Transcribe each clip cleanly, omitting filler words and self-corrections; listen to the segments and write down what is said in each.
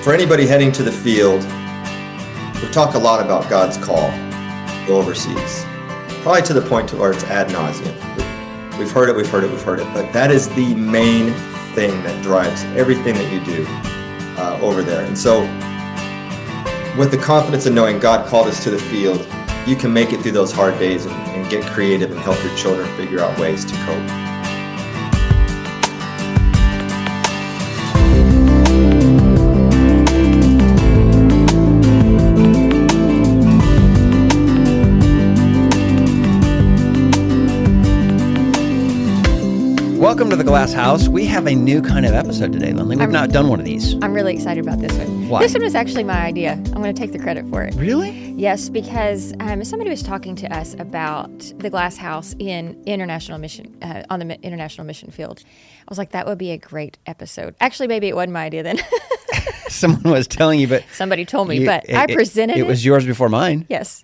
for anybody heading to the field, we talk a lot about God's call, go overseas, probably to the point to where it's ad nauseum. We've heard it, but that is the main thing that drives everything that you do over there. And so with the confidence of knowing God called us to the field, you can make it through those hard days and get creative and help your children figure out ways to cope. Welcome to the Glass House. We have a new kind of episode today, Lindley. We've not done one of these. I'm really excited about this one. Why? This one was actually my idea. I'm going to take the credit for it. Really? Yes, because somebody was talking to us about the Glass House in international mission, on the international mission field. I was like, that would be a great episode. Actually, maybe it wasn't my idea then. Someone was telling you, but... Somebody told me, but I presented it. It was yours before mine. Yes.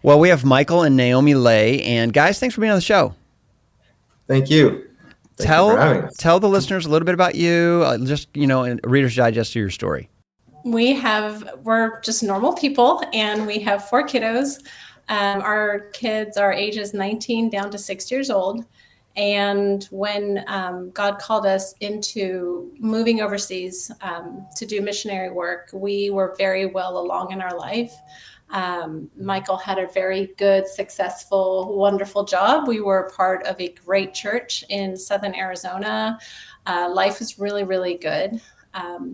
Well, we have Michael and Naomi Ley. And guys, thanks for being on the show. Thank you. Tell the listeners a little bit about you, just, a Reader's Digest of your story. We're just normal people, and we have 4 kiddos. Our kids are ages 19 down to 6 years old. And when God called us into moving overseas to do missionary work, we were very well along in our life. Michael had a very good, successful, wonderful job. We were part of a great church in Southern Arizona. Life is really, really good.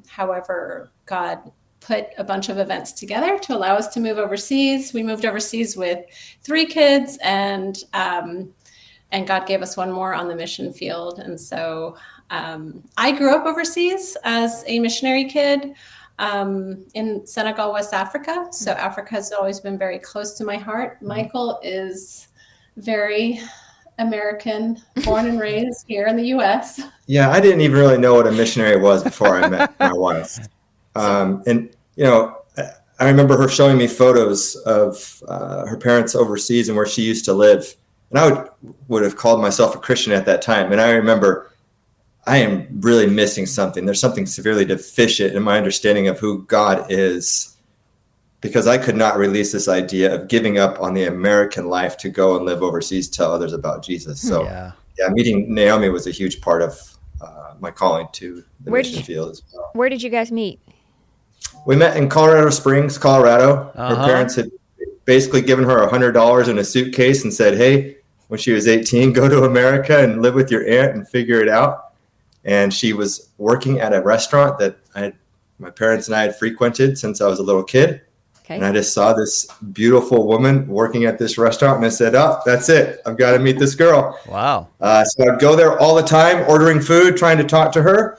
However, God put a bunch of events together to allow us to move overseas. We moved overseas with 3 kids, and God gave us one more on the mission field. And so I grew up overseas as a missionary kid. In Senegal, West Africa. So Africa has always been very close to my heart. Michael is very American, born and raised here in the U.S. Yeah, I didn't even really know what a missionary was before I met my wife. I remember her showing me photos of her parents overseas and where she used to live. And I would have called myself a Christian at that time. And I remember I am really missing something. There's something severely deficient in my understanding of who God is, because I could not release this idea of giving up on the American life to go and live overseas, tell others about Jesus. So yeah, meeting Naomi was a huge part of my calling to the mission field as well. Where did you guys meet? We met in Colorado Springs, Colorado. Her parents had basically given her $100 in a suitcase and said, hey, when she was 18, go to America and live with your aunt and figure it out. And she was working at a restaurant that my parents and I had frequented since I was a little kid. Okay. And I just saw this beautiful woman working at this restaurant, and I said, oh, that's it. I've got to meet this girl. Wow. So I'd go there all the time, ordering food, trying to talk to her.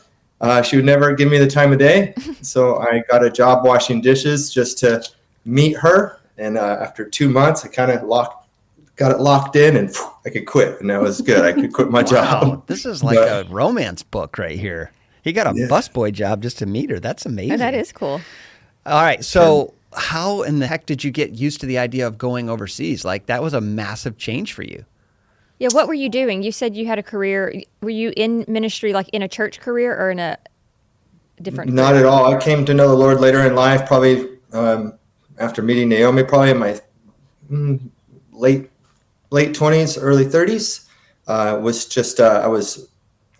She would never give me the time of day. So I got a job washing dishes just to meet her. And after 2 months, I kind of got it locked in, and I could quit, and that was good. I could quit my job. This is like a romance book right here. He got a busboy job just to meet her. That's amazing. Oh, that is cool. All right, so how in the heck did you get used to the idea of going overseas? Like, that was a massive change for you. Yeah, what were you doing? You said you had a career. Were you in ministry, like in a church career, or in a different? Not at all. I came to know the Lord later in life, probably after meeting Naomi, probably in my late 20s, early 30s. I was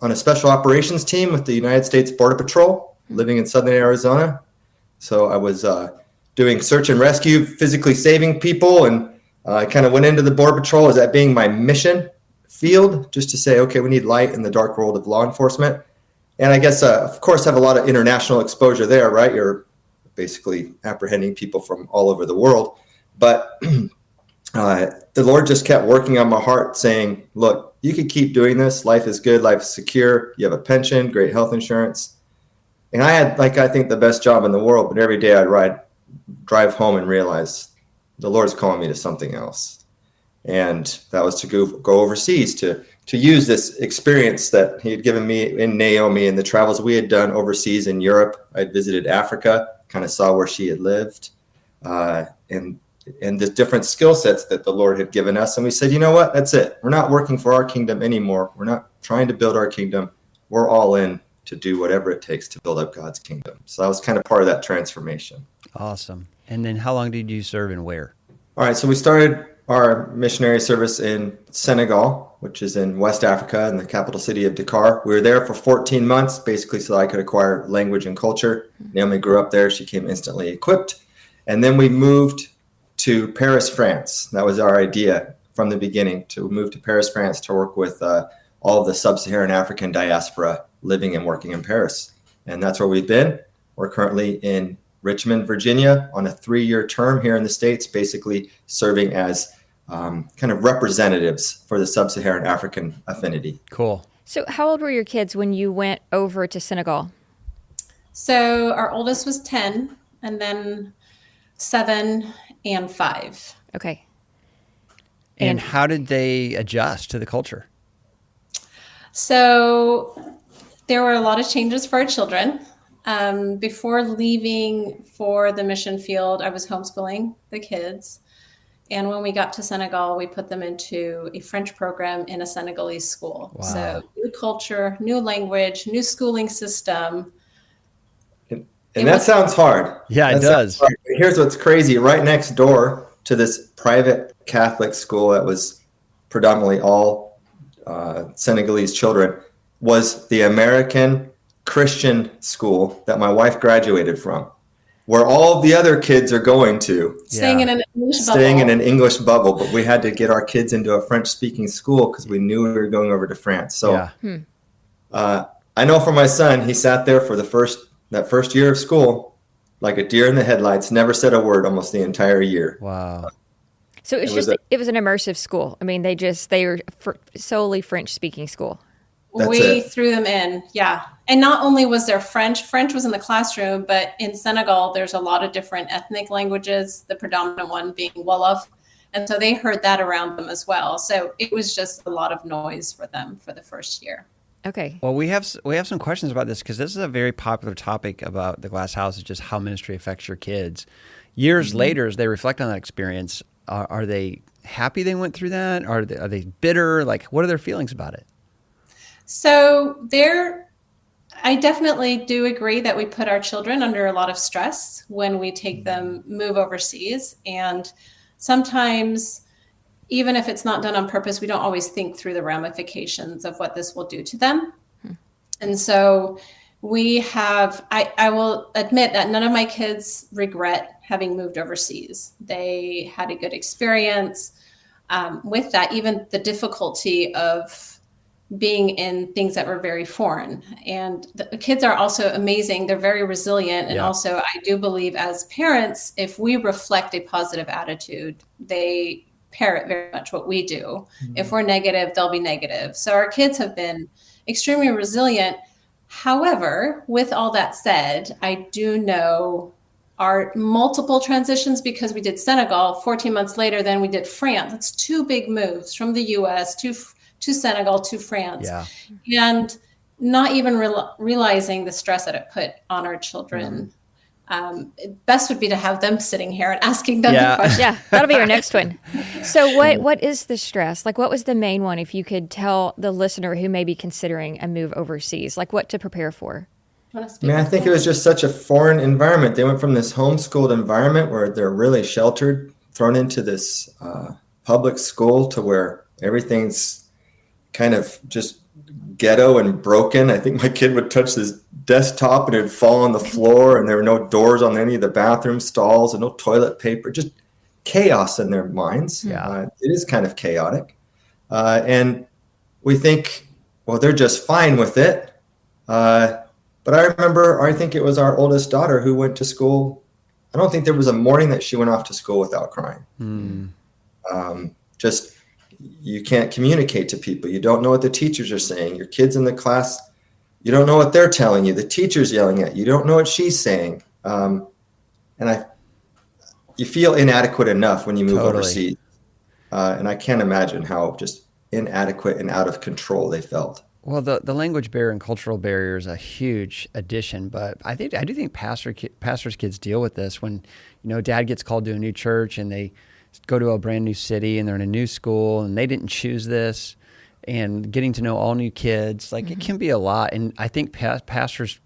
on a special operations team with the United States Border Patrol, living in Southern Arizona. So I was doing search and rescue, physically saving people, and I kind of went into the Border Patrol as that being my mission field, just to say, okay, we need light in the dark world of law enforcement. And I guess, of course, have a lot of international exposure there, right? You're basically apprehending people from all over the world. But the Lord just kept working on my heart, saying, look, you can keep doing this. Life is good. Life is secure. You have a pension, great health insurance. And I had, I think, the best job in the world. But every day I'd drive home and realize the Lord's calling me to something else. And that was to go overseas, to use this experience that he had given me in Naomi and the travels we had done overseas in Europe. I'd visited Africa, kind of saw where she had lived, and the different skill sets that the Lord had given us. And we said, you know what? That's it. We're not working for our kingdom anymore. We're not trying to build our kingdom. We're all in to do whatever it takes to build up God's kingdom. So that was kind of part of that transformation. Awesome. And then how long did you serve and where? All right, so we started our missionary service in Senegal, which is in West Africa, in the capital city of Dakar. We were there for 14 months, basically so I could acquire language and culture. Naomi grew up there. She came instantly equipped. And then we moved to Paris, France. That was our idea from the beginning, to move to Paris, France, to work with all of the sub-Saharan African diaspora living and working in Paris. And that's where we've been. We're currently in Richmond, Virginia, on a 3-year term here in the States, basically serving as kind of representatives for the sub-Saharan African affinity. Cool. So how old were your kids when you went over to Senegal? So our oldest was 10, and then 7 and 5. Okay. And how did they adjust to the culture? So there were a lot of changes for our children. Before leaving for the mission field, I was homeschooling the kids. And when we got to Senegal, we put them into a French program in a Senegalese school. Wow. So new culture, new language, new schooling system. And that sounds hard. Yeah, it does. Hard. Here's what's crazy. Right next door to this private Catholic school that was predominantly all Senegalese children was the American Christian school that my wife graduated from, where all of the other kids are going to. Staying in an English bubble. Staying in an English bubble, but we had to get our kids into a French-speaking school because we knew we were going over to France. So I know for my son, he sat there for that first year of school like a deer in the headlights, never said a word almost the entire year. Wow. So it was an immersive school. I mean, they were solely French-speaking school. We threw them in, yeah. And not only was there French was in the classroom, but in Senegal, there's a lot of different ethnic languages, the predominant one being Wolof. And so they heard that around them as well. So it was just a lot of noise for them for the first year. Okay. Well, we have some questions about this because this is a very popular topic about the Glass House, is just how ministry affects your kids. Years later, as they reflect on that experience, are they happy they went through that? Are they bitter? Like, what are their feelings about it? So I definitely do agree that we put our children under a lot of stress when we take them move overseas. And sometimes, even if it's not done on purpose, we don't always think through the ramifications of what this will do to them. And so I will admit that none of my kids regret having moved overseas. They had a good experience with that, even the difficulty of being in things that were very foreign. And the kids are also amazing. They're very resilient. And also, I do believe as parents, if we reflect a positive attitude, they parrot very much what we do. If we're negative, they'll be negative. So our kids have been extremely resilient. However, with all that said, I do know our multiple transitions, because we did Senegal 14 months later, then we did France. That's 2 big moves from the US to Senegal to France. Yeah. And not even realizing the stress that it put on our children. Best would be to have them sitting here and asking them the question. Yeah, that'll be our next one. So what is the stress? Like, what was the main one, if you could tell the listener who may be considering a move overseas, like what to prepare for? I think it was just such a foreign environment. They went from this homeschooled environment where they're really sheltered, thrown into this public school to where everything's kind of just ghetto and broken. I think my kid would touch his desktop and it'd fall on the floor, and there were no doors on any of the bathroom stalls and no toilet paper, just chaos in their minds. It is kind of chaotic. And we think, well, they're just fine with it. But I think it was our oldest daughter who went to school. I don't think there was a morning that she went off to school without crying. You can't communicate to people. You don't know what the teachers are saying. Your kids in the class, you don't know what they're telling you. The teacher's yelling at you. You don't know what she's saying. You feel inadequate enough when you move overseas. And I can't imagine how just inadequate and out of control they felt. Well, the language barrier and cultural barrier is a huge addition, but I do think pastors' kids deal with this when, dad gets called to a new church and they go to a brand new city and they're in a new school and they didn't choose this. and getting to know all new kids. Like, it can be a lot. And I think pastors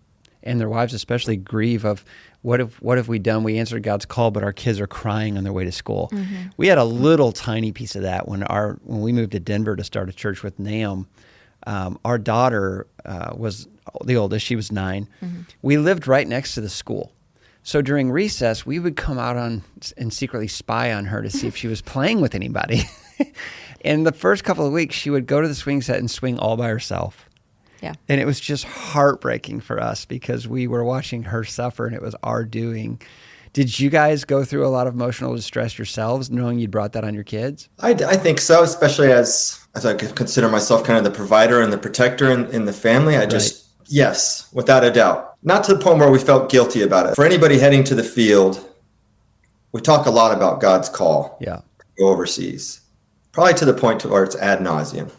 and their wives especially grieve of, what have we done? We answered God's call, but our kids are crying on their way to school. We had a little tiny piece of that when we moved to Denver to start a church with Naomi. Our daughter was the oldest. She was 9. We lived right next to the school. So during recess, we would come out and secretly spy on her to see if she was playing with anybody. And the first couple of weeks, she would go to the swing set and swing all by herself. Yeah. And it was just heartbreaking for us because we were watching her suffer and it was our doing. Did you guys go through a lot of emotional distress yourselves, knowing you'd brought that on your kids? I think so, especially as I consider myself kind of the provider and the protector in the family. Yes, without a doubt. Not to the point where we felt guilty about it. For anybody heading to the field, we talk a lot about God's call Yeah. to go overseas. Probably to the point to where it's ad nauseum.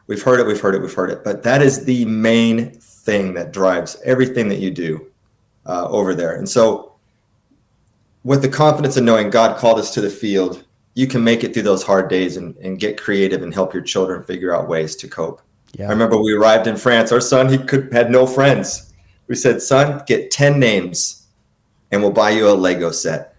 We've heard it. But that is the main thing that drives everything that you do over there. And so with the confidence of knowing God called us to the field, you can make it through those hard days and get creative and help your children figure out ways to cope. Yeah. I remember we arrived in France. Our son, had no friends. We said, son, get 10 names and we'll buy you a Lego set.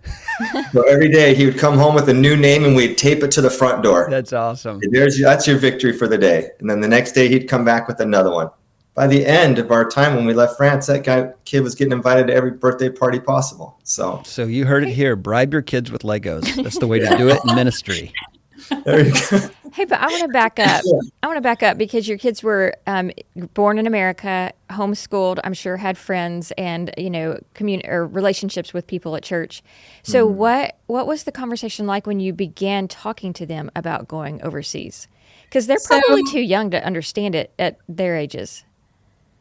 So every day he would come home with a new name and we'd tape it to the front door. That's awesome. That's your victory for the day. And then the next day he'd come back with another one. By the end of our time when we left France, that kid was getting invited to every birthday party possible. So you heard it here. Bribe your kids with Legos. That's the way to do it in ministry. there you go. Hey, but I want to back up. I want to back up because your kids were born in America, homeschooled, I'm sure had friends and, or relationships with people at church. So what was the conversation like when you began talking to them about going overseas? Because they're probably too young to understand it at their ages.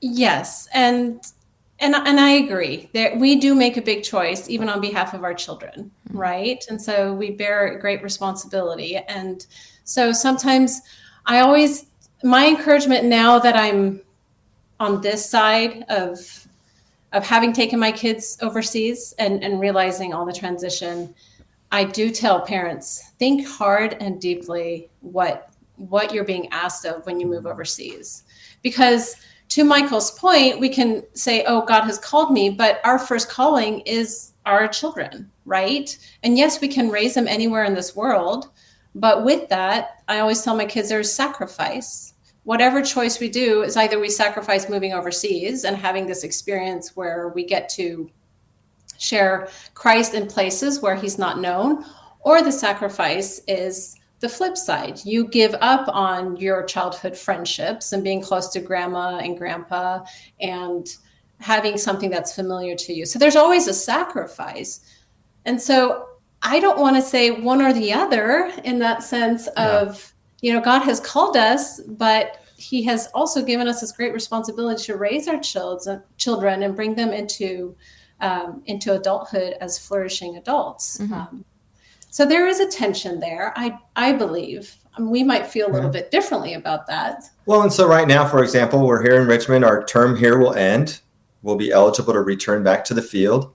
Yes, and I agree that we do make a big choice, even on behalf of our children, right? And so we bear a great responsibility. And so sometimes my encouragement now that I'm on this side of having taken my kids overseas and realizing all the transition, I do tell parents, think hard and deeply what you're being asked of when you move overseas. Because to Michael's point, we can say, oh, God has called me, but our first calling is our children, right? And yes, we can raise them anywhere in this world. But with that, I always tell my kids there's sacrifice. Whatever choice we do is either we sacrifice moving overseas and having this experience where we get to share Christ in places where he's not known, or the sacrifice is the flip side. You give up on your childhood friendships and being close to grandma and grandpa and having something that's familiar to you. So there's always a sacrifice. And so I don't want to say one or the other in that sense of, God has called us, but he has also given us this great responsibility to raise our children and bring them into adulthood as flourishing adults. So there is a tension there, I believe. We might feel a little bit differently about that. Well, and so right now, for example, we're here in Richmond. Our term here will end. We'll be eligible to return back to the field.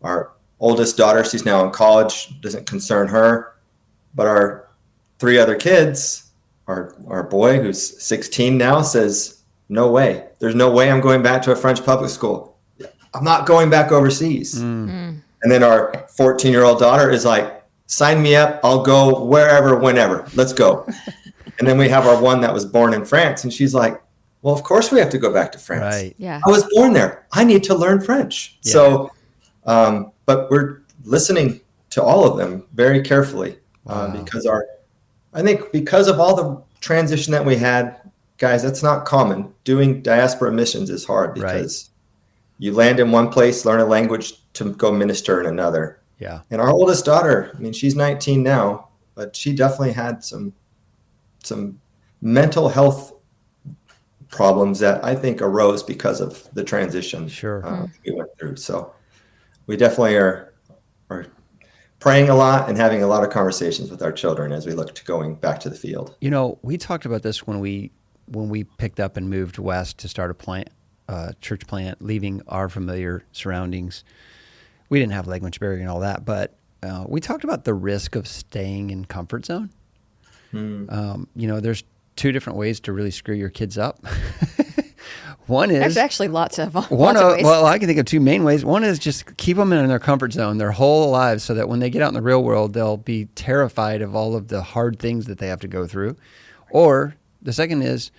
Our oldest daughter, she's now in college, doesn't concern her. But our 3 other kids, our boy, who's 16 now, says, no way. There's no way I'm going back to a French public school. I'm not going back overseas. And then our 14-year-old daughter is like, sign me up. I'll go wherever, whenever. Let's go. And then we have our one that was born in France. And she's like, well, of course we have to go back to France. Right. Yeah. I was born there. I need to learn French. Yeah. So, but we're listening to all of them very carefully because because of all the transition that we had, guys, that's not common. Doing diaspora missions is hard because you land in one place, learn a language to go minister in another. Yeah. And our oldest daughter, she's 19 now, but she definitely had some mental health problems that I think arose because of the transition we went through. So we definitely are praying a lot and having a lot of conversations with our children as we look to going back to the field. We talked about this when we picked up and moved west to start a church plant, leaving our familiar surroundings. We didn't have language barrier and all that, but we talked about the risk of staying in comfort zone. There's two different ways to really screw your kids up. One is There's actually lots of ways. Well, I can think of two main ways. One is just keep them in their comfort zone their whole lives, so that when they get out in the real world, they'll be terrified of all of the hard things that they have to go through. Or the second is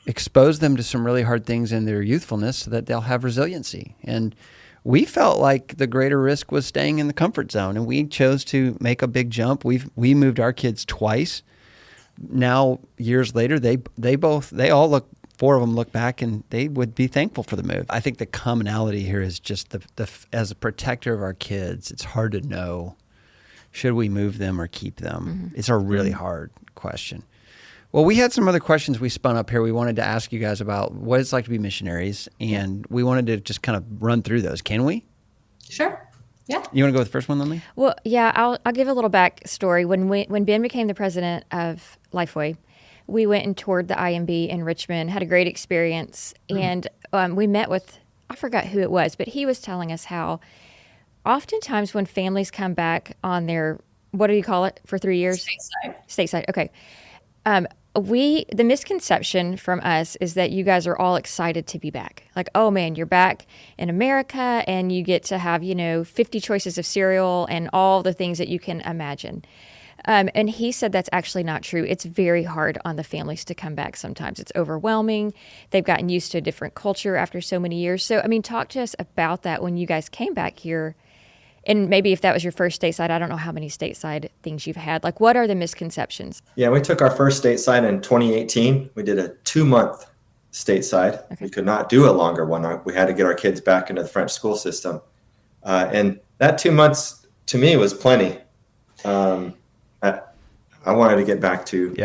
expose them to some really hard things in their youthfulness, so that they'll have resiliency. And we felt like the greater risk was staying in the comfort zone, and we chose to make a big jump. We moved our kids twice. Now, years later, four of them look back and they would be thankful for the move. I think the commonality here is just the as a protector of our kids, it's hard to know, should we move them or keep them? It's a really hard question. Well, we had some other questions we spun up here. We wanted to ask you guys about what it's like to be missionaries, and we wanted to just kind of run through those. Can we? Sure. Yeah. You want to go with the first one, Lindley? Well, yeah, I'll give a little backstory. When Ben became the president of Lifeway, we went and toured the IMB in Richmond, had a great experience, and we met with, I forgot who it was, but he was telling us how oftentimes when families come back on their, what do you call it, for 3 years? Stateside, okay. The misconception from us is that you guys are all excited to be back. Like, oh man, you're back in America and you get to have, 50 choices of cereal and all the things that you can imagine. And he said that's actually not true. It's very hard on the families to come back sometimes. It's overwhelming. They've gotten used to a different culture after so many years. So, talk to us about that when you guys came back here. And maybe if that was your first stateside, I don't know how many stateside things you've had. Like, what are the misconceptions? Yeah, we took our first stateside in 2018. We did a 2-month stateside. Okay. We could not do a longer one. We had to get our kids back into the French school system. And that 2 months, to me, was plenty. I wanted to get back to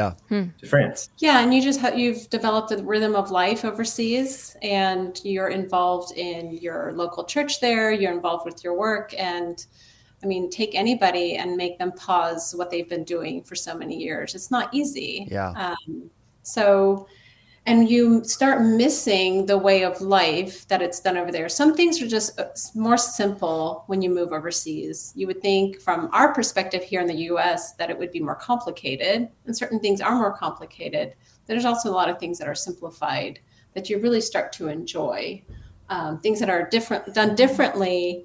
France. Yeah, and you've developed a rhythm of life overseas, and you're involved in your local church there. You're involved with your work, and take anybody and make them pause what they've been doing for so many years. It's not easy. Yeah. And you start missing the way of life that it's done over there. Some things are just more simple when you move overseas. You would think from our perspective here in the U.S. that it would be more complicated, and certain things are more complicated. There's also a lot of things that are simplified that you really start to enjoy. Things that are done differently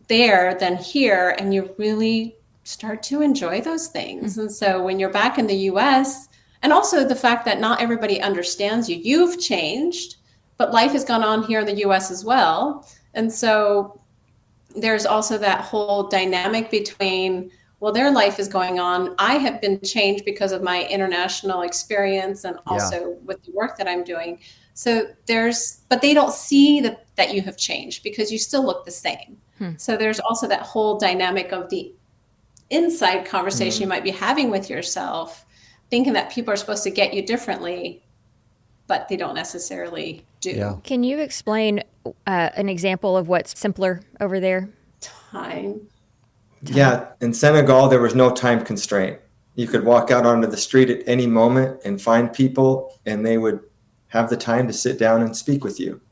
there than here, and you really start to enjoy those things. Mm-hmm. And so when you're back in the U.S., and also the fact that not everybody understands you. You've changed, but life has gone on here in the U.S. as well. And so there's also that whole dynamic between, well, their life is going on. I have been changed because of my international experience and also with the work that I'm doing. So but they don't see that you have changed because you still look the same. So there's also that whole dynamic of the inside conversation you might be having with yourself, thinking that people are supposed to get you differently, but they don't necessarily do. Yeah. Can you explain an example of what's simpler over there? Time. Yeah, in Senegal, there was no time constraint. You could walk out onto the street at any moment and find people, and they would have the time to sit down and speak with you,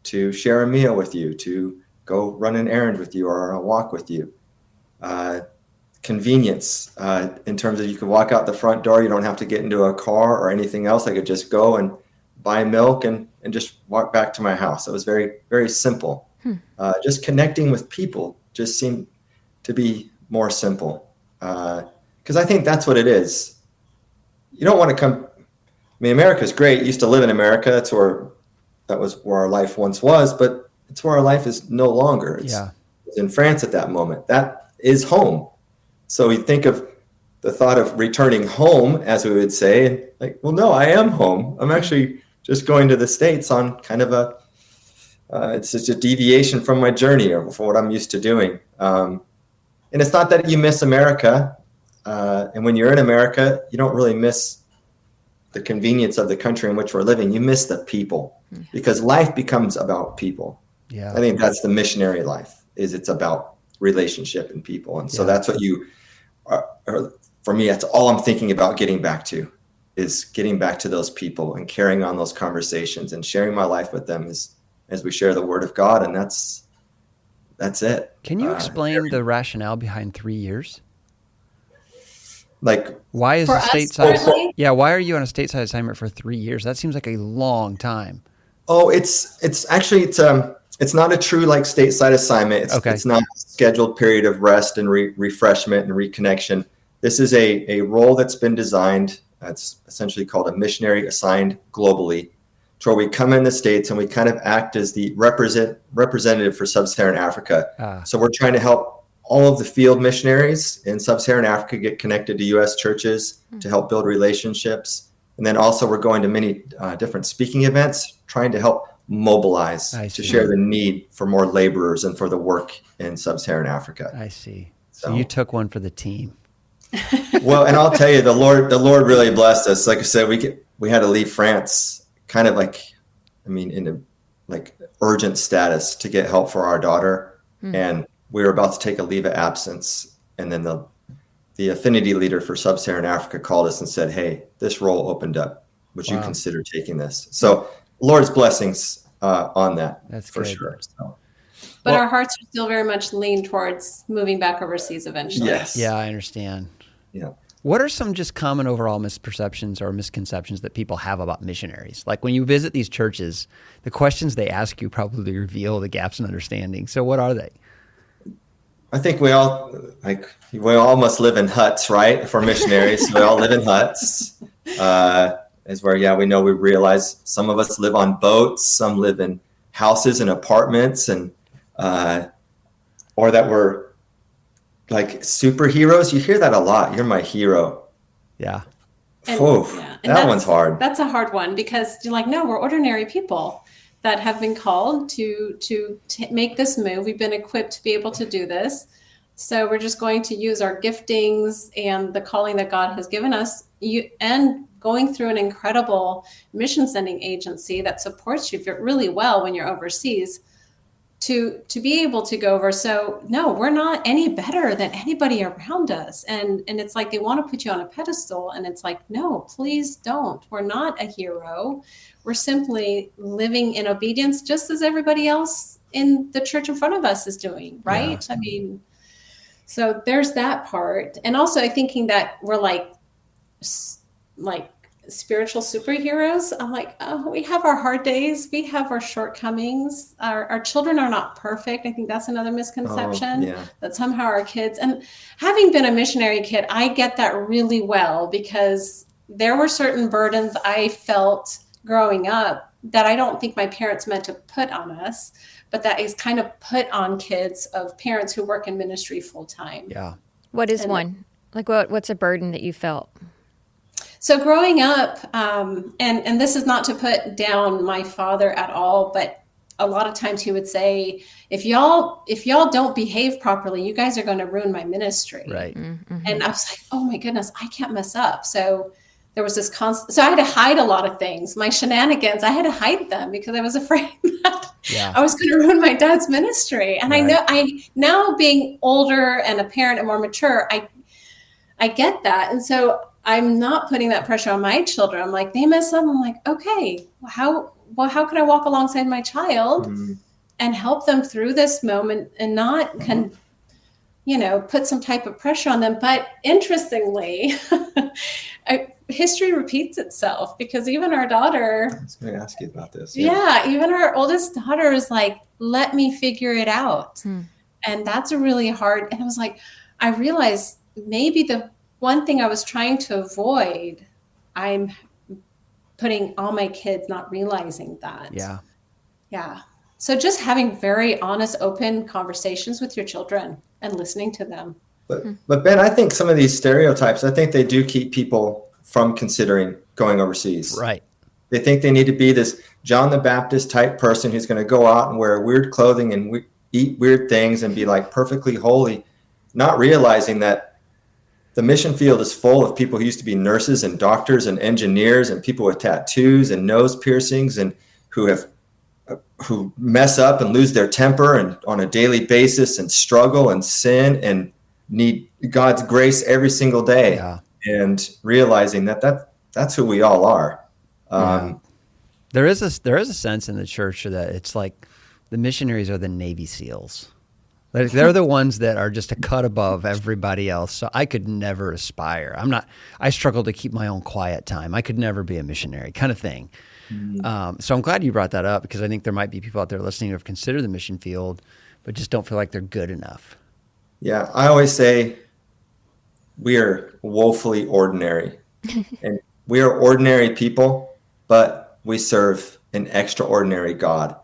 to share a meal with you, to go run an errand with you or a walk with you. Convenience in terms of you can walk out the front door. You don't have to get into a car or anything else. I could just go and buy milk and just walk back to my house. It was very, very simple. Just connecting with people just seemed to be more simple. Because I think that's what it is. You don't want to come. America's great. You used to live in America. That was where our life once was, but it's where our life is no longer. It's in France at that moment. That is home. So you think of the thought of returning home, as we would say, like, well, no, I am home. I'm actually just going to the States on kind of it's just a deviation from my journey or for what I'm used to doing. And it's not that you miss America. And when you're in America, you don't really miss the convenience of the country in which we're living. You miss the people because life becomes about people. Yeah. I think that's the missionary life, it's about relationship and people. And so that's what for me, that's all I'm thinking about getting back to those people and carrying on those conversations and sharing my life with them as we share the word of God. And that's it. Can you explain the rationale behind 3 years? like Why is For a us stateside? currently? Yeah, why are you on a stateside assignment for 3 years? That seems like a long time. Oh, it's actually it's not a true like stateside assignment. It's not a scheduled period of rest and refreshment and reconnection. This is a role that's been designed. It's essentially called a missionary assigned globally, to where we come in the States and we kind of act as the representative for sub-Saharan Africa. So we're trying to help all of the field missionaries in sub-Saharan Africa get connected to U.S. churches to help build relationships. And then also we're going to many different speaking events, trying to help mobilize to share the need for more laborers and for the work in sub-Saharan Africa. I see. So you took one for the team. Well, and I'll tell you, the Lord really blessed us. Like I said, we had to leave France kind of in a like urgent status to get help for our daughter. And we were about to take a leave of absence. And then the affinity leader for sub-Saharan Africa called us and said, "Hey, this role opened up. Would you consider taking this?" So Lord's blessings on that. That's for good. sure. So, But our hearts are still very much leaned towards moving back overseas eventually. yes. Yeah, I understand. Yeah. What are some just common overall misperceptions or misconceptions that people have about missionaries? Like when you visit these churches, the questions they ask you probably reveal the gaps in understanding. So what are they? I think we all must live in huts, right? If we're missionaries, we all live in huts. Is where, we realize some of us live on boats, some live in houses and apartments, and or that we're like superheroes. You hear that a lot. You're my hero. Yeah. That one's hard. That's a hard one because you're like, no, we're ordinary people that have been called to make this move. We've been equipped to be able to do this. So we're just going to use our giftings and the calling that God has given us, and going through an incredible mission sending agency that supports you really well when you're overseas, to be able to go over. So no, we're not any better than anybody around us. And it's like they want to put you on a pedestal, and it's like, no, please don't. We're not a hero. We're simply living in obedience just as everybody else in the church in front of us is doing, right? Yeah. I mean, so there's that part. And also thinking that we're like spiritual superheroes. I'm like, oh, we have our hard days. We have our shortcomings. Our children are not perfect. I think that's another misconception, that somehow our kids, and having been a missionary kid, I get that really well, because there were certain burdens I felt growing up that I don't think my parents meant to put on us, but that is kind of put on kids of parents who work in ministry full time. Yeah. What is one? Like what's a burden that you felt? So growing up, and this is not to put down my father at all, but a lot of times he would say, if y'all don't behave properly, you guys are going to ruin my ministry. Right. Mm-hmm. And I was like, oh my goodness, I can't mess up. So there was this so I had to hide a lot of things. My shenanigans, I had to hide them because I was afraid that I was going to ruin my dad's ministry. And I now being older and a parent and more mature, I get that. And so I'm not putting that pressure on my children. I'm like, they mess up. I'm like, okay, how could I walk alongside my child and help them through this moment and not put some type of pressure on them? But interestingly, history repeats itself, because even our daughter, I was going to ask you about this. Even our oldest daughter is like, let me figure it out. And that's a really hard. And I was like, I realized maybe the one thing I was trying to avoid, I'm putting all my kids not realizing that. Yeah. So just having very honest, open conversations with your children and listening to them. But Ben, I think some of these stereotypes, I think they do keep people from considering going overseas. Right. They think they need to be this John the Baptist type person who's going to go out and wear weird clothing and eat weird things and be like perfectly holy, not realizing that the mission field is full of people who used to be nurses and doctors and engineers and people with tattoos and nose piercings and who mess up and lose their temper and on a daily basis and struggle and sin and need God's grace every single day. Yeah. And realizing that's who we all are. There is a sense in the church that it's like the missionaries are the Navy SEALs. Like, they're the ones that are just a cut above everybody else. So I could never aspire. I struggle to keep my own quiet time. I could never be a missionary kind of thing. So I'm glad you brought that up, because I think there might be people out there listening who have considered the mission field, but just don't feel like they're good enough. Yeah, I always say we are woefully ordinary. And we are ordinary people, but we serve an extraordinary God.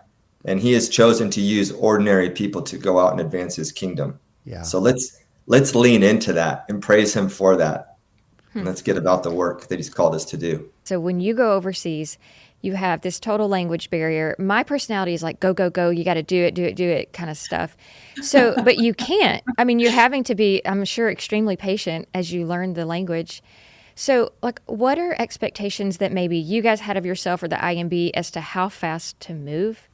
And he has chosen to use ordinary people to go out and advance his kingdom. Yeah. So let's lean into that and praise him for that. And let's get about the work that he's called us to do. So when you go overseas, you have this total language barrier. My personality is like, go, go, go. You got to do it kind of stuff. So, but you can't. I mean, you're having to be, I'm sure, extremely patient as you learn the language. So, like, what are expectations that maybe you guys had of yourself or the IMB as to how fast to move?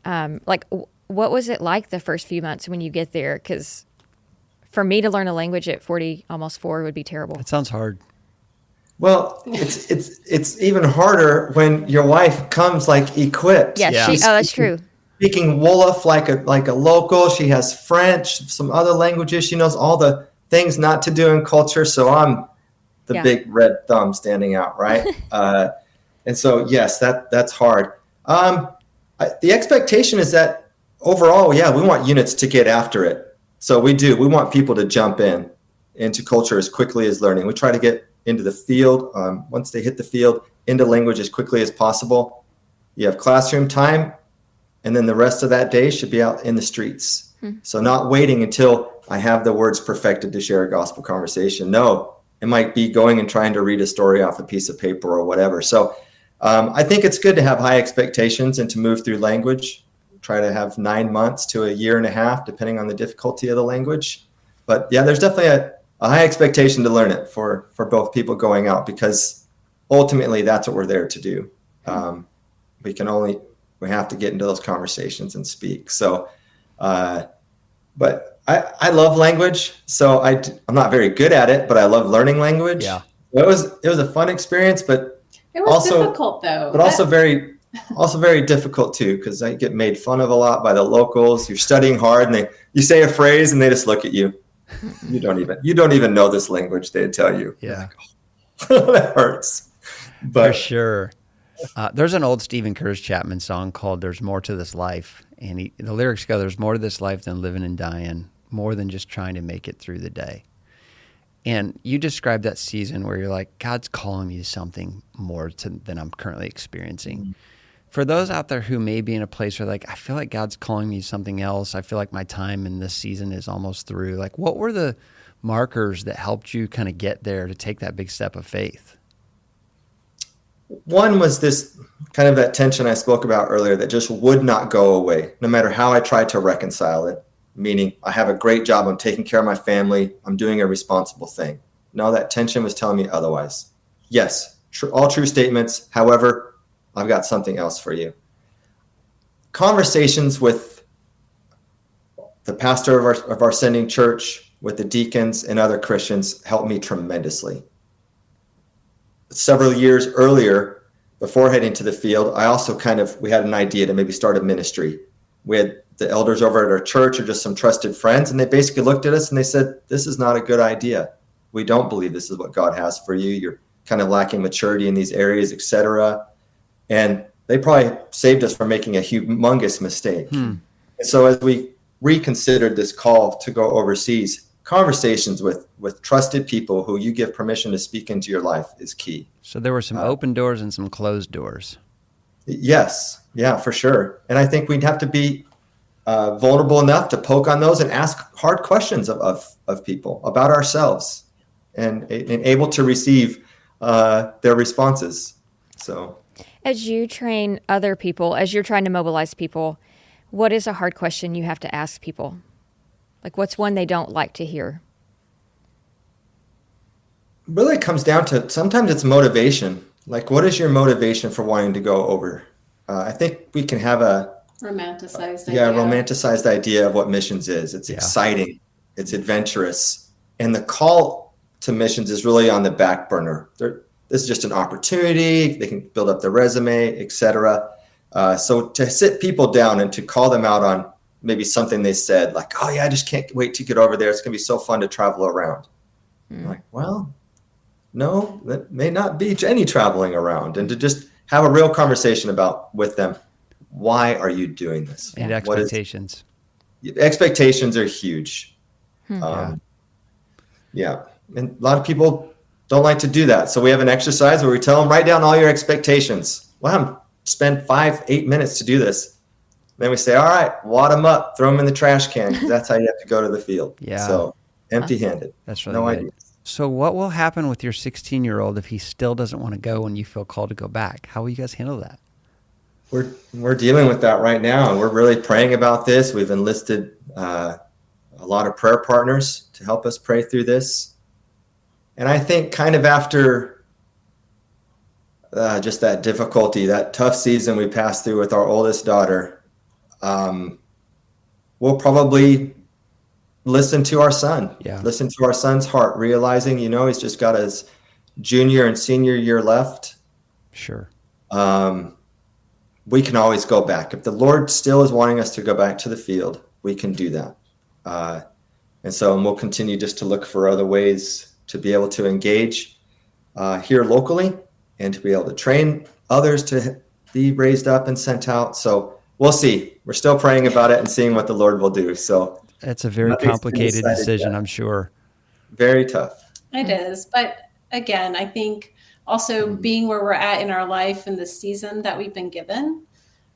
What was it like the first few months when you get there? Because for me to learn a language at 40, almost 4, would be terrible. It sounds hard. Well, it's even harder when your wife comes like equipped. Yeah. That's true. Speaking Wolof like a local. She has French, some other languages. She knows all the things not to do in culture. So I'm the big red thumb standing out, right? And so, yes, that's hard. The expectation is that overall, we want units to get after it. So we want people to jump into culture as quickly as learning. We try to get into the field, once they hit the field, into language as quickly as possible. You have classroom time, and then the rest of that day should be out in the streets. So not waiting until I have the words perfected to share a gospel conversation. No, it might be going and trying to read a story off a piece of paper or whatever. So I think it's good to have high expectations and to move through language. Try to have 9 months to a year and a half, depending on the difficulty of the language. But yeah, there's definitely a high expectation to learn it for both people going out, because ultimately that's what we're there to do. We have to get into those conversations and speak. So, but I love language. So I'm not very good at it, but I love learning language. Yeah. It was a fun experience, but It was also difficult, though. But also very difficult too, because I get made fun of a lot by the locals. You're studying hard, and you say a phrase, and they just look at you. You don't even know this language. They tell you. Yeah, that hurts. But for sure. There's an old Stephen Curtis Chapman song called "There's More to This Life," and the lyrics go, "There's more to this life than living and dying, more than just trying to make it through the day." And you described that season where you're like, God's calling me to something more than I'm currently experiencing. Mm-hmm. For those out there who may be in a place where like, I feel like God's calling me to something else. I feel like my time in this season is almost through. Like, what were the markers that helped you kind of get there to take that big step of faith? One was this kind of that tension I spoke about earlier that just would not go away, no matter how I tried to reconcile it. Meaning, I have a great job, I'm taking care of my family, I'm doing a responsible thing. No, that tension was telling me otherwise. Yes, all true statements. However, I've got something else for you. Conversations with the pastor of our sending church, with the deacons and other Christians helped me tremendously. Several years earlier, before heading to the field, I also we had an idea to maybe start a ministry. We had the elders over at our church or just some trusted friends, and they basically looked at us and they said, this is not a good idea. We don't believe this is what God has for you. You're kind of lacking maturity in these areas, etc. And they probably saved us from making a humongous mistake. And so as we reconsidered this call to go overseas, conversations with trusted people who you give permission to speak into your life is key. So there were some open doors and some closed doors. Yes. Yeah, for sure. And I think we'd have to be vulnerable enough to poke on those and ask hard questions of people about ourselves and able to receive their responses. So as you train other people, as you're trying to mobilize people, what is a hard question you have to ask people? Like, what's one they don't like to hear? Really, it comes down to sometimes it's motivation. Like, what is your motivation for wanting to go over? I think we can have a romanticized idea of what missions is. It's exciting, it's adventurous, and the call to missions is really on the back burner. This is just an opportunity. They can build up their resume, etc. So to sit people down and to call them out on maybe something they said like, oh yeah, I just can't wait to get over there. It's going to be so fun to travel around. Like, well, no, that may not be any traveling around, and to just have a real conversation with them. Why are you doing this? And expectations. Expectations are huge. Yeah. And a lot of people don't like to do that. So we have an exercise where we tell them, write down all your expectations. Wow, spend 5-8 minutes to do this. Then we say, all right, wad them up, throw them in the trash can, because that's how you have to go to the field. Yeah. So empty-handed. That's really no good. idea. So what will happen with your 16-year-old if he still doesn't want to go and you feel called to go back? How will you guys handle that? We're dealing with that right now, and we're really praying about this. We've enlisted a lot of prayer partners to help us pray through this. And I think kind of after just that difficulty, that tough season we passed through with our oldest daughter, we'll probably listen to our son, listen to our son's heart, realizing, he's just got his junior and senior year left. Sure. We can always go back. If the Lord still is wanting us to go back to the field, we can do that. And we'll continue just to look for other ways to be able to engage here locally and to be able to train others to be raised up and sent out. So we'll see. We're still praying about it and seeing what the Lord will do. So it's a very complicated decision, I'm sure. Very tough. It is. But again, I think also being where we're at in our life in the season that we've been given,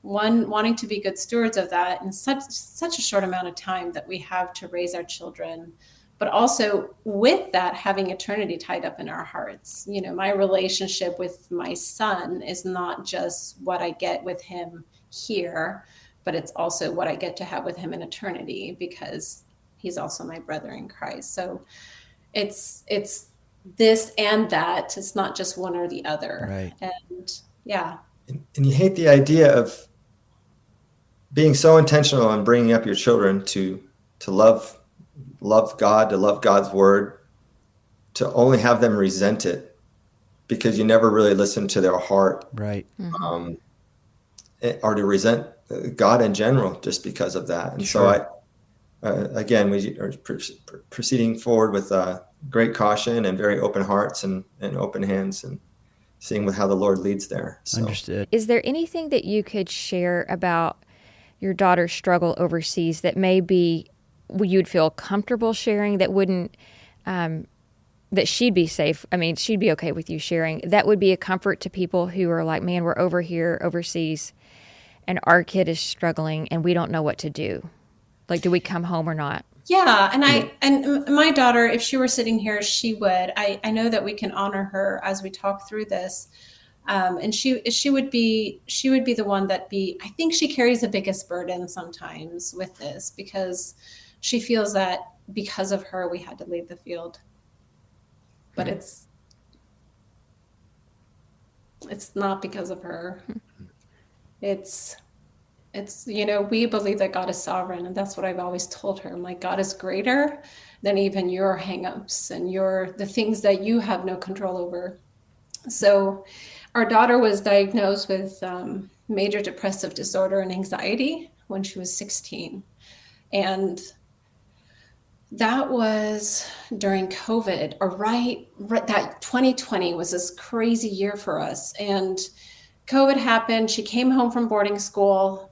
wanting to be good stewards of that in such a short amount of time that we have to raise our children, but also with that, having eternity tied up in our hearts. My relationship with my son is not just what I get with him here, but it's also what I get to have with him in eternity, because he's also my brother in Christ. So it's this and that. It's not just one or the other. Right. And yeah. And you hate the idea of being so intentional in bringing up your children to love God, to love God's word, to only have them resent it because you never really listen to their heart. Right. Or to resent God in general just because of that. And so again, we are proceeding forward with great caution and very open hearts and open hands, and seeing how the Lord leads there. So. Understood. Is there anything that you could share about your daughter's struggle overseas that maybe you'd feel comfortable sharing, that wouldn't, that she'd be safe? I mean, she'd be okay with you sharing. That would be a comfort to people who are like, man, we're over here overseas and our kid is struggling and we don't know what to do. Like, do we come home or not? Yeah. And my daughter, if she were sitting here, she would. I know that we can honor her as we talk through this. And she would be the one I think she carries the biggest burden sometimes with this, because she feels that because of her, we had to leave the field. But it's not because of her. It's we believe that God is sovereign, and that's what I've always told her. I'm like, God is greater than even your hangups and the things that you have no control over. So our daughter was diagnosed with major depressive disorder and anxiety when she was 16. And that was during COVID, or right that 2020 was this crazy year for us. And COVID happened. She came home from boarding school.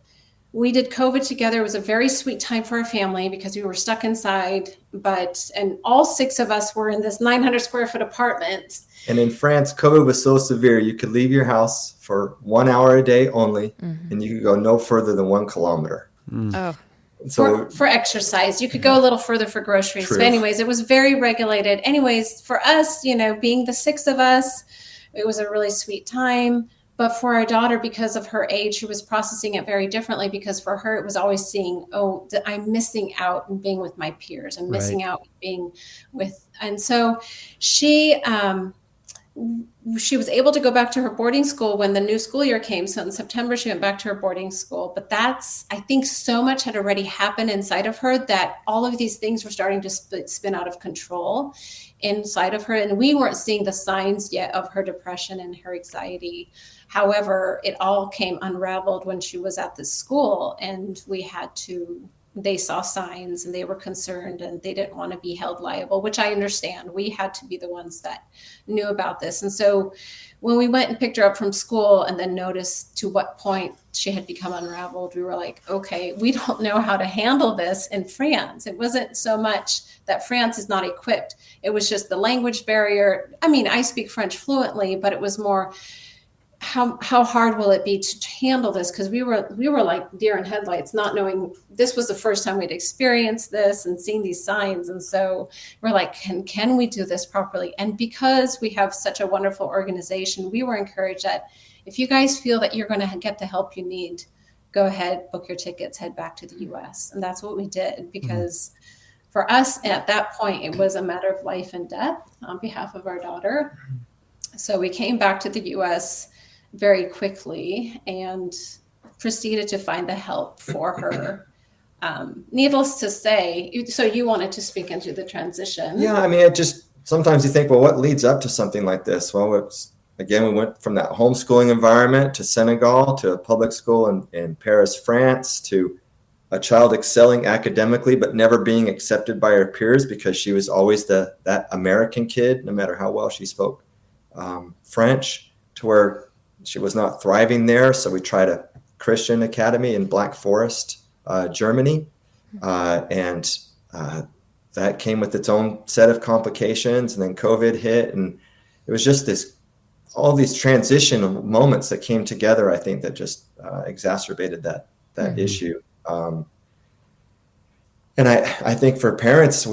We did COVID together. It was a very sweet time for our family because we were stuck inside, and all 6 of us were in this 900 square foot apartment. And in France, COVID was so severe, you could leave your house for 1 hour a day only, and you could go no further than 1 kilometer. Oh. So for exercise, you could go a little further for groceries. But anyways, it was very regulated. Anyways, for us, being the 6 of us, it was a really sweet time. But for our daughter, because of her age, she was processing it very differently, because for her, it was always seeing, I'm missing out and being with my peers. I'm missing out being with, and so she was able to go back to her boarding school when the new school year came. So in September, she went back to her boarding school. But I think so much had already happened inside of her that all of these things were starting to spin out of control inside of her. And we weren't seeing the signs yet of her depression and her anxiety. However, it all came unraveled when she was at the school, and we had to they saw signs and they were concerned and they didn't want to be held liable, which I understand. We had to be the ones that knew about this. And so when we went and picked her up from school and then noticed to what point she had become unraveled, we were like, okay, we don't know how to handle this in France. It wasn't so much that France is not equipped. It was just the language barrier. I mean, I speak French fluently, but it was more, how hard will it be to handle this? Because we were like deer in headlights, not knowing, this was the first time we'd experienced this and seen these signs. And so we're like, can we do this properly? And because we have such a wonderful organization, we were encouraged that if you guys feel that you're going to get the help you need, go ahead, book your tickets, head back to the US. And that's what we did, because for us at that point, it was a matter of life and death on behalf of our daughter. So we came back to the US very quickly and proceeded to find the help for her. Needless to say, so you wanted to speak into the transition. Yeah, I mean, it just, sometimes you think, well, what leads up to something like this? Well, again, we went from that homeschooling environment to Senegal, to a public school in Paris, France, to a child excelling academically, but never being accepted by her peers because she was always that American kid, no matter how well she spoke French, to where she was not thriving there. So we tried a Christian academy in Black Forest, Germany. And that came with its own set of complications. And then COVID hit. And it was just all these transition moments that came together, I think, that just exacerbated that issue. And I think for parents,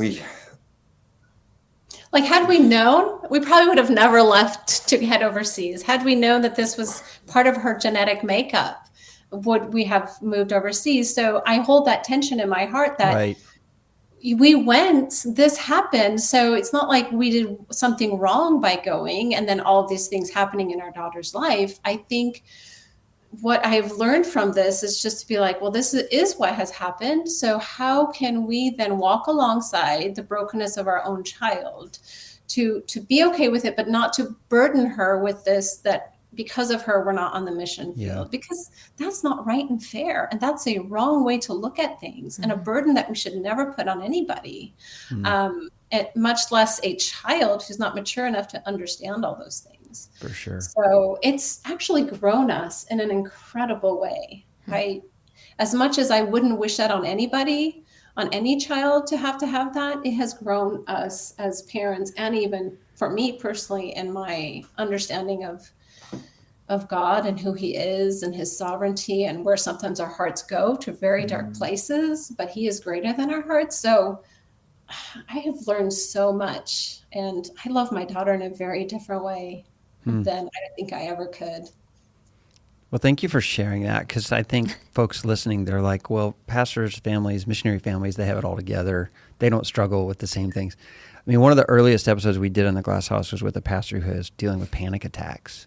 had we known, we probably would have never left to head overseas. Had we known that this was part of her genetic makeup, would we have moved overseas? So I hold that tension in my heart that we went, this happened. So it's not like we did something wrong by going and then all of these things happening in our daughter's life. I think what I've learned from this is just to be like, well, this is what has happened. So how can we then walk alongside the brokenness of our own child to be okay with it, but not to burden her with this, that because of her, we're not on the mission field, because that's not right and fair. And that's a wrong way to look at things and a burden that we should never put on anybody, much less a child who's not mature enough to understand all those things. For sure. So it's actually grown us in an incredible way. As much as I wouldn't wish that on anybody, on any child to have that, it has grown us as parents, and even for me personally in my understanding of God and who he is and his sovereignty, and where sometimes our hearts go to very dark places, but he is greater than our hearts. So I have learned so much, and I love my daughter in a very different way than I think I ever could. Well, thank you for sharing that, because I think folks listening, they're like, well, pastors' families, missionary families, they have it all together. They don't struggle with the same things. I mean, one of the earliest episodes we did on the Glass House was with a pastor who is dealing with panic attacks.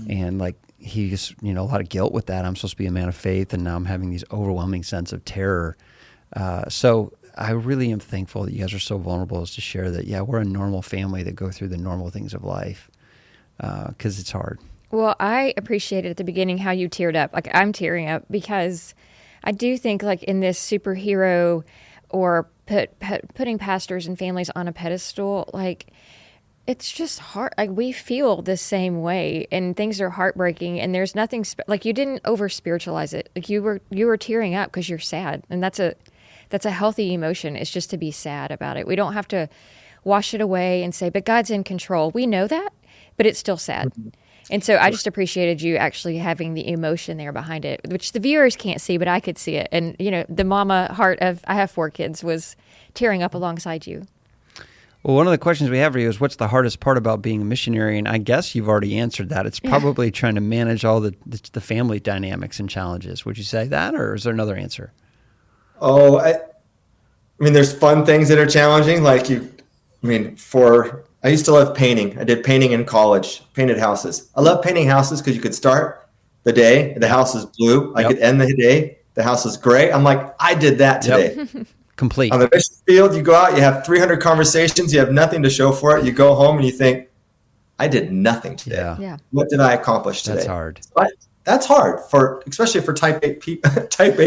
And he's, a lot of guilt with that. I'm supposed to be a man of faith, and now I'm having these overwhelming sense of terror. So I really am thankful that you guys are so vulnerable as to share that, we're a normal family that go through the normal things of life, because it's hard. Well, I appreciated at the beginning how you teared up. Like, I'm tearing up because I do think, like, in this superhero or putting pastors and families on a pedestal, like, it's just hard. Like, we feel the same way, and things are heartbreaking, and there's nothing like, you didn't over spiritualize it. Like, you were tearing up because you're sad, and that's a healthy emotion. It's just to be sad about it. We don't have to wash it away and say, but God's in control. We know that, but it's still sad. And so I just appreciated you actually having the emotion there behind it, which the viewers can't see, but I could see it. And, the mama heart of, I have 4 kids, was tearing up alongside you. Well, one of the questions we have for you is, what's the hardest part about being a missionary? And I guess you've already answered that. It's probably trying to manage all the family dynamics and challenges. Would you say that, or is there another answer? Oh, I mean, there's fun things that are challenging. I used to love painting. I did painting in college, painted houses. I love painting houses because you could start the day, the house is blue. I could end the day, the house is gray. I'm like, I did that today. Complete. On the mission field, you go out, you have 300 conversations, you have nothing to show for it. You go home and you think, I did nothing today. Yeah. What did I accomplish today? That's hard. that's hard especially for type A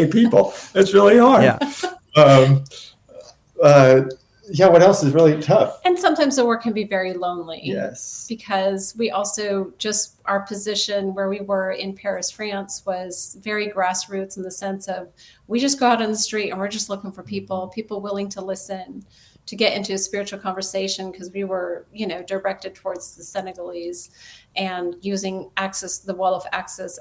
people. It's really hard. Yeah. What else is really tough? And sometimes the work can be very lonely. Yes. Because we also just, our position where we were in Paris, France was very grassroots in the sense of we just go out on the street and we're just looking for people willing to listen, to get into a spiritual conversation, because we were, directed towards the Senegalese and using the wall of access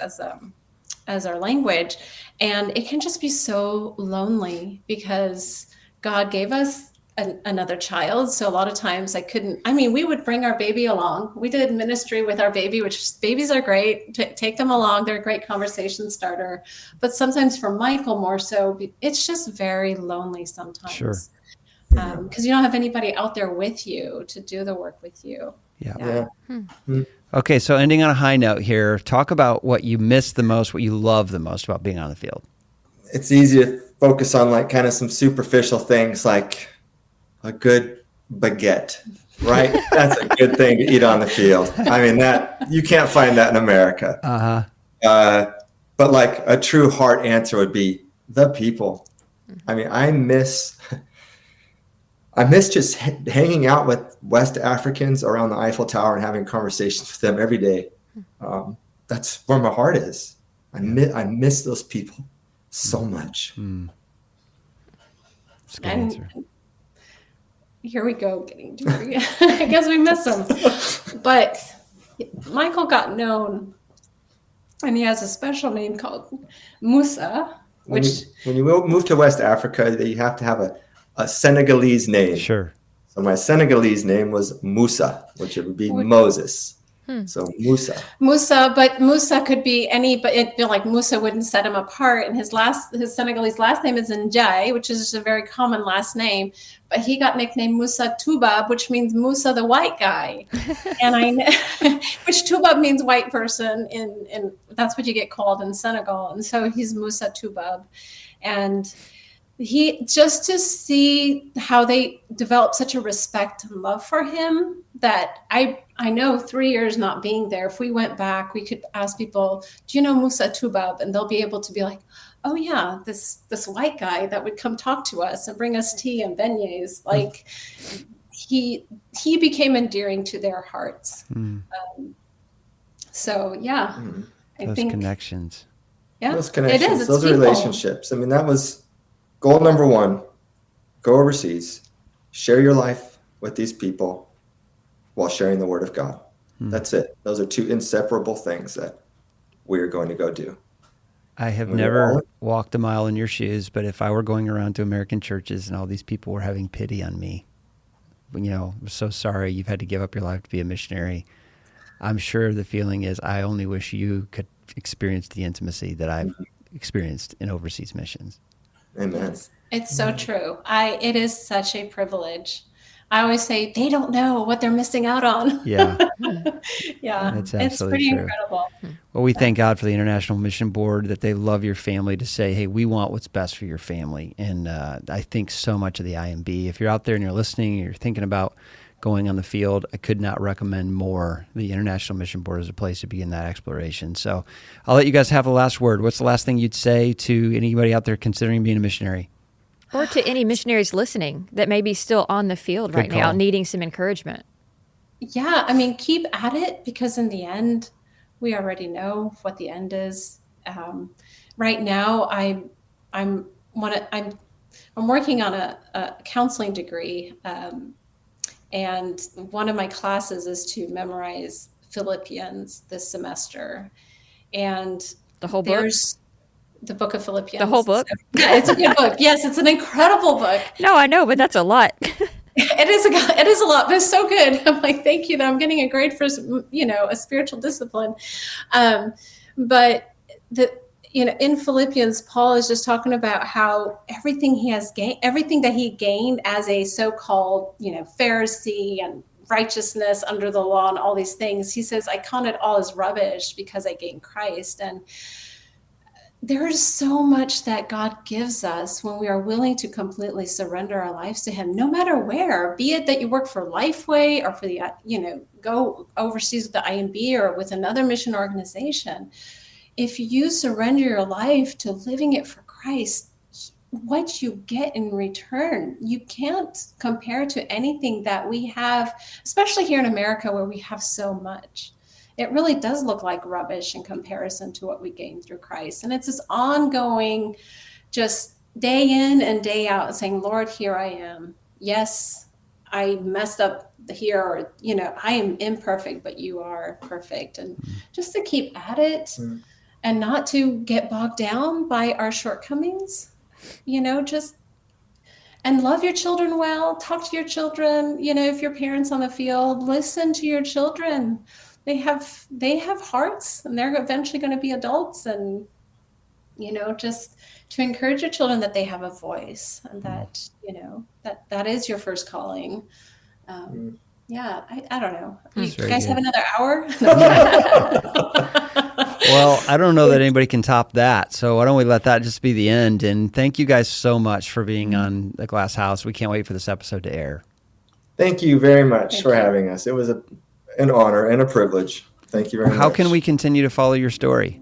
as our language. And it can just be so lonely because God gave us another child. So a lot of times we would bring our baby along. We did ministry with our baby, which babies are great. Take them along. They're a great conversation starter. But sometimes for Michael more so, it's just very lonely sometimes. Sure. Because you don't have anybody out there with you to do the work with you. Yeah. Okay, so ending on a high note here, talk about what you miss the most, what you love the most about being on the field. It's easy to focus on like kind of some superficial things like a good baguette, right? That's a good thing to eat on the field. I mean, that you can't find that in America. But like a true heart answer would be the people. I mean, I miss just hanging out with West Africans around the Eiffel Tower and having conversations with them every day. That's where my heart is. I miss those people so much. That's a good answer. Here we go. I guess we miss him. But Michael got known, and he has a special name called Musa. When you move to West Africa, you have to have a Senegalese name. Sure. So my Senegalese name was Musa, which it would be Moses. So Musa. But Musa could be but it feel like Musa wouldn't set him apart. And his Senegalese last name is Njai, which is just a very common last name. But he got nicknamed Musa Tubab, which means Musa the white guy. And I know, which Tubab means white person, and that's what you get called in Senegal. And so he's Musa Tubab. And he, just to see how they developed such a respect and love for him, that I know 3 years not being there, if we went back, we could ask people, do you know Musa Tubab? And they'll be able to be like, oh yeah, this white guy that would come talk to us and bring us tea and beignets. Like he became endearing to their hearts. So yeah, I think connections. Yeah, those connections, it is. Those people. relationships. I mean, that was goal number one. Go overseas, share your life with these people while sharing the word of God. That's it. Those are two inseparable things that we're going to go do. I have never walked a mile in your shoes, but if I were going around to American churches and all these people were having pity on me, I'm so sorry you've had to give up your life to be a missionary. I'm sure the feeling is, I only wish you could experience the intimacy that I've experienced in overseas missions. Amen. It's so true. It is such a privilege. I always say they don't know what they're missing out on. Yeah. Yeah. That's It's absolutely pretty true. incredible. Well, we thank God for the International Mission Board, that they love your family, to say, hey, we want what's best for your family. And I think so much of the IMB, if you're out there and you're listening, and you're thinking about going on the field, I could not recommend more the International Mission Board as a place to begin that exploration. So I'll let you guys have the last word. What's the last thing you'd say to anybody out there considering being a missionary? Or to any missionaries listening that may be still on the field right now, needing some encouragement. Yeah, I mean, keep at it, because in the end, we already know what the end is. Right now, I'm working on a counseling degree, and one of my classes is to memorize Philippians this semester, and The whole book? The book of Philippians. The whole book? So, yeah, it's a good book. Yes, it's an incredible book. No, I know, but that's a lot. It is a lot, but it's so good. I'm like, thank you that I'm getting a grade for, a spiritual discipline. But in Philippians, Paul is just talking about how everything that he gained as a so-called, Pharisee and righteousness under the law and all these things, he says, I count it all as rubbish because I gained Christ. And there is so much that God gives us when we are willing to completely surrender our lives to him, no matter where, be it that you work for Lifeway or for go overseas with the IMB or with another mission organization. if you surrender your life to living it for Christ, what you get in return, you can't compare to anything that we have, especially here in America where we have so much. It really does look like rubbish in comparison to what we gain through Christ. And it's this ongoing, just day in and day out, saying, Lord, here I am. Yes, I messed up here, or, I am imperfect, but you are perfect. And just to keep at it and not to get bogged down by our shortcomings, and love your children well, talk to your children, if your parents on the field, listen to your children. They have hearts, and they're eventually going to be adults, and, just to encourage your children that they have a voice, and that, that is your first calling. Yeah, I don't know. You guys have another hour? Well, I don't know that anybody can top that. So why don't we let that just be the end? And thank you guys so much for being on The Glass House. We can't wait for this episode to air. Thank you very much for having us. It was an honor and a privilege. Thank you very much. How can we continue to follow your story?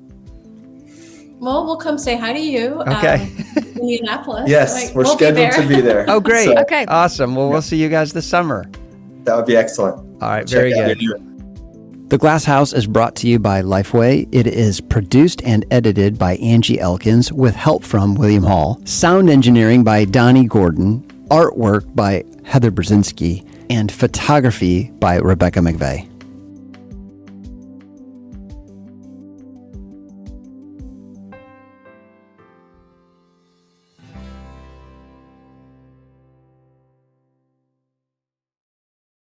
Well, we'll come say hi to you. Okay. In Indianapolis. Yes, we're scheduled to be there. Oh, great. So, Okay. Awesome. Well, we'll see you guys this summer. that would be excellent. All right. Very Check good. out. The Glass House is brought to you by Lifeway. It is produced and edited by Angie Elkins with help from William Hall. Sound engineering by Donnie Gordon. Artwork by Heather Brzezinski. And photography by Rebecca McVeigh.